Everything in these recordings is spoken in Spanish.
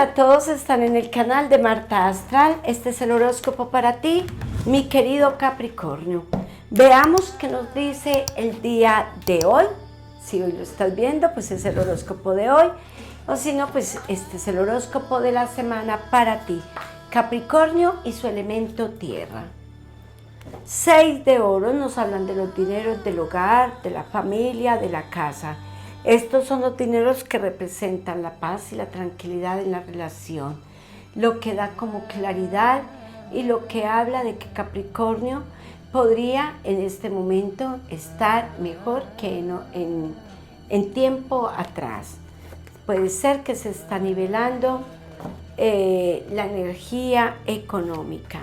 a todos, están en el canal de Marta Astral. Este es el horóscopo para ti, mi querido Capricornio. Veamos qué nos dice el día de hoy. Si hoy lo estás viendo, pues es el horóscopo de hoy. O si no, pues este es el horóscopo de la semana para ti, Capricornio y su elemento tierra. 6 de oros nos hablan de los dineros del hogar, de la familia, de la casa. Estos son los dineros que representan la paz y la tranquilidad en la relación, lo que da como claridad y lo que habla de que Capricornio podría en este momento estar mejor que en tiempo atrás. Puede ser que se está nivelando la energía económica.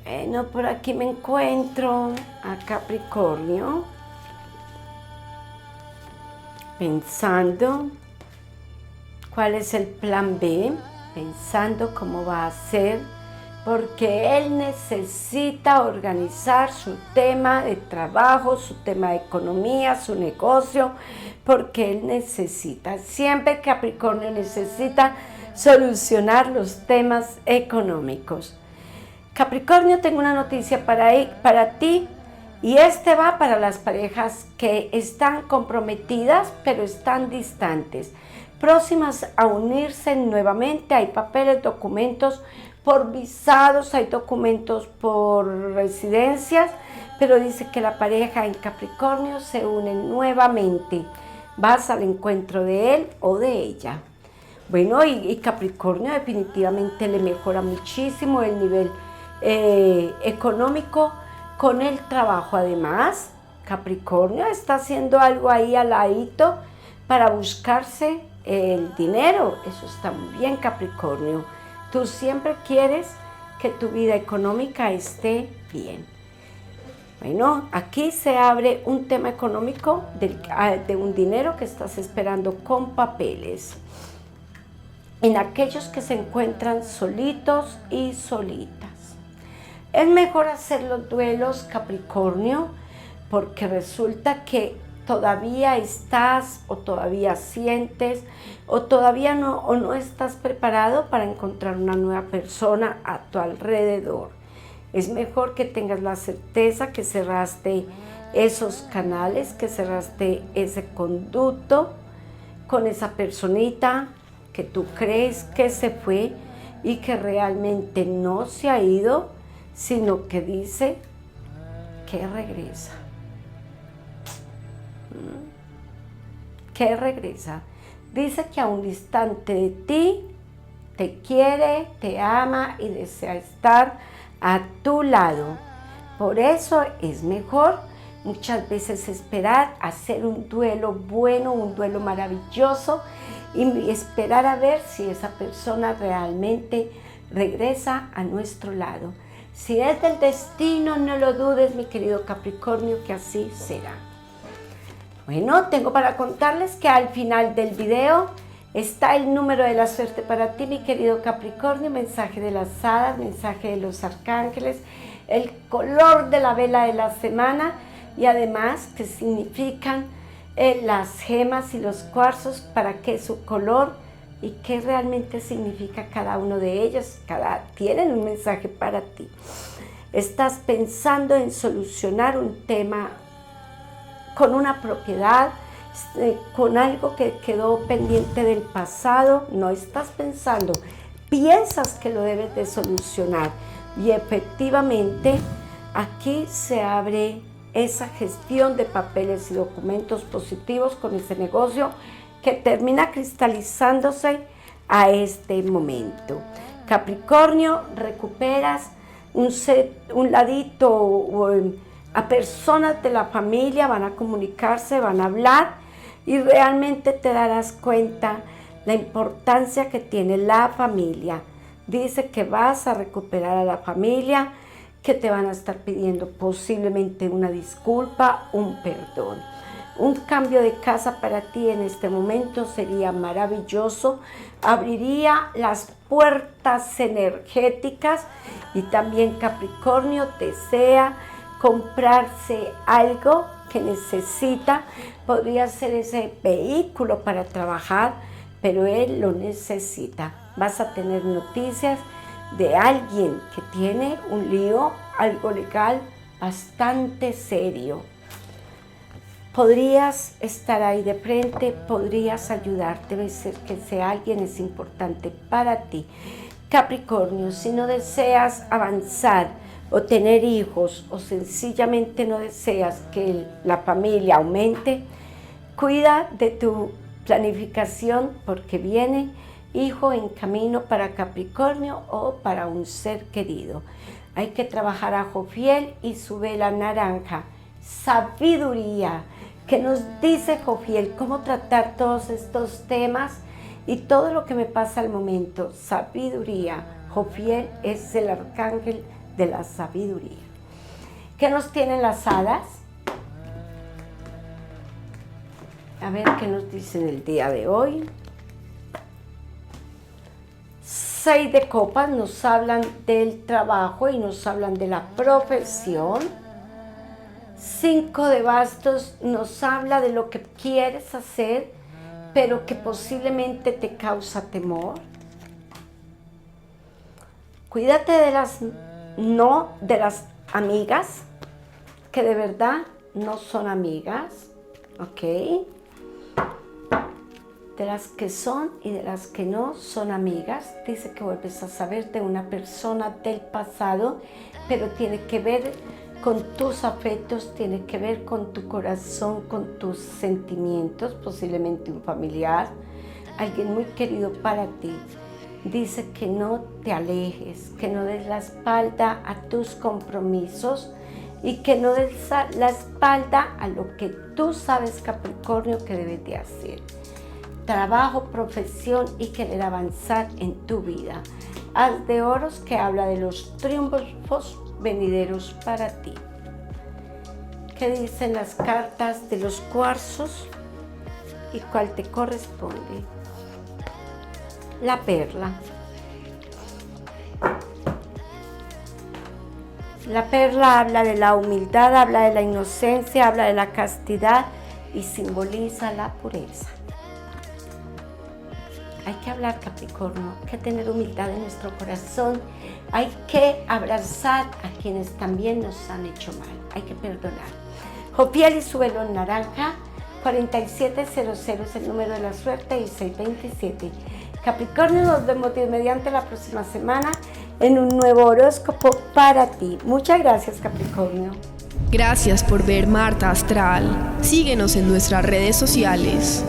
Bueno, por aquí me encuentro a Capricornio pensando cuál es el plan B, pensando cómo va a ser, porque él necesita organizar su tema de trabajo, su tema de economía, su negocio, porque él necesita, siempre Capricornio necesita solucionar los temas económicos. Capricornio, tengo una noticia para ti y va para las parejas que están comprometidas pero están distantes, próximas a unirse nuevamente. Hay papeles, documentos por visados, hay documentos por residencias, pero dice que la pareja en Capricornio se une nuevamente. Vas al encuentro de él o de ella. Bueno, y Capricornio definitivamente le mejora muchísimo el nivel económico con el trabajo. Además, Capricornio está haciendo algo ahí al ladito para buscarse el dinero. Eso está muy bien, Capricornio. Tú siempre quieres que tu vida económica esté bien. Bueno, aquí se abre un tema económico de un dinero que estás esperando con papeles. En aquellos que se encuentran solitos y solitas. Es mejor hacer los duelos, Capricornio, porque resulta que todavía estás o todavía sientes o todavía no estás preparado para encontrar una nueva persona a tu alrededor. Es mejor que tengas la certeza que cerraste esos canales, que cerraste ese conducto con esa personita que tú crees que se fue y que realmente no se ha ido, sino que dice que regresa. Que regresa. Dice que a un instante de ti te quiere, te ama y desea estar a tu lado. Por eso es mejor muchas veces esperar, hacer un duelo bueno, un duelo maravilloso y esperar a ver si esa persona realmente regresa a nuestro lado. Si es del destino, no lo dudes, mi querido Capricornio, que así será. Bueno, tengo para contarles que al final del video está el número de la suerte para ti, mi querido Capricornio, mensaje de las hadas, mensaje de los arcángeles, el color de la vela de la semana y además que significan las gemas y los cuarzos, para qué su color y qué realmente significa cada uno de ellos. Tienen un mensaje para ti. Estás pensando en solucionar un tema con una propiedad, con algo que quedó pendiente del pasado. No estás pensando, piensas que lo debes de solucionar. Y efectivamente, aquí se abre esa gestión de papeles y documentos positivos con ese negocio que termina cristalizándose a este momento. Capricornio, recuperas un ladito, a personas de la familia van a comunicarse, van a hablar y realmente te darás cuenta la importancia que tiene la familia. Dice que vas a recuperar a la familia, que te van a estar pidiendo posiblemente una disculpa, un perdón. Un cambio de casa para ti en este momento sería maravilloso, abriría las puertas energéticas y también Capricornio desea comprarse algo que necesita, podría ser ese vehículo para trabajar, pero él lo necesita. Vas a tener noticias de alguien que tiene un lío, algo legal bastante serio. Podrías estar ahí de frente, podrías ayudarte, debe ser que ese alguien es importante para ti. Capricornio, si no deseas avanzar o tener hijos o sencillamente no deseas que la familia aumente, cuida de tu planificación porque viene hijo en camino para Capricornio o para un ser querido. Hay que trabajar a Jofiel y su vela naranja. Sabiduría, que nos dice Jofiel cómo tratar todos estos temas y todo lo que me pasa al momento. Sabiduría. Jofiel es el arcángel de la sabiduría. ¿Qué nos tienen las hadas? A ver qué nos dicen el día de hoy. 6 de copas nos hablan del trabajo y nos hablan de la profesión. 5 de bastos nos habla de lo que quieres hacer, pero que posiblemente te causa temor. Cuídate de las amigas que de verdad no son amigas, ¿ok? De las que son y de las que no son amigas. Dice que vuelves a saber de una persona del pasado, pero tiene que ver con tus afectos, tiene que ver con tu corazón, con tus sentimientos, posiblemente un familiar, alguien muy querido para ti. Dice que no te alejes, que no des la espalda a tus compromisos y que no des la espalda a lo que tú sabes, Capricornio, que debes de hacer. Trabajo, profesión y querer avanzar en tu vida. Haz de oros, que habla de los triunfos venideros para ti. ¿Qué dicen las cartas de los cuarzos y cuál te corresponde? La perla. La perla habla de la humildad, habla de la inocencia, habla de la castidad y simboliza la pureza. Hay que hablar, Capricornio, hay que tener humildad en nuestro corazón, hay que abrazar a quienes también nos han hecho mal, hay que perdonar. Jofiel y su velo naranja, 4700 es el número de la suerte y 627. Capricornio, nos vemos Dios mediante la próxima semana en un nuevo horóscopo para ti. Muchas gracias, Capricornio. Gracias por ver Marta Astral. Síguenos en nuestras redes sociales.